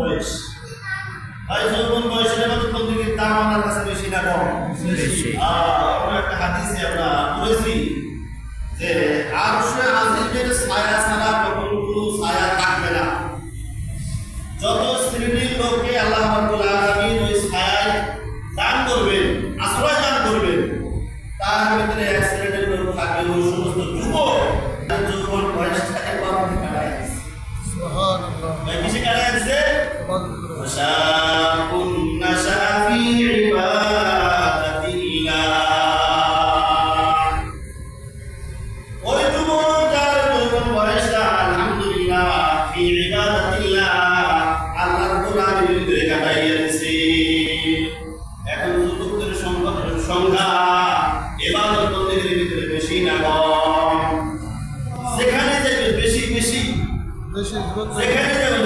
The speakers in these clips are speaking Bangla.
বয়স ভাই যৌবন বয়সের ইবাদত বন্দেগীর দাম আমার কাছে বেশি না কম? বেশি। আমরা একটা হাদিসে আমরা পড়েছি যে আরশে আজিমের ছায়া ছাড়া কখনো কোনো ছায়া থাকবে না। যত শ্রেণীর লোককে আল্লাহ রাব্বুল আলামিন ওই ছায়ায় দান করবেন, আশ্রয় দান করবেন, তার ভিতরে এক শ্রেণীর লোক থাকবে ওই সমস্ত যুবক যৌবন বয়সটাকে কখন কাটায় সুবহানাল্লাহ। ভাই কিসে কাটায় আছে? وشاب نشأ في عبادة الله ওই যুবক যার যৌবন বয়সটা আলহামদুলিল্লাহ في عبادة الله আল্লাহর কোরআনের ভিতরে কাটাইয়া দিছে। এখন যুবকদের সংখ্যা ইবাদত বন্দেগীর ভিতরে বেশি না কম? যেখানে যাবে বেশি বেশি, বেশি যুবক যেখানে যাবে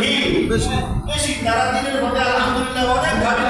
বেশি বেশি, তারা দিনের মধ্যে আলহামদুলিল্লাহ অনেক ভাবিল।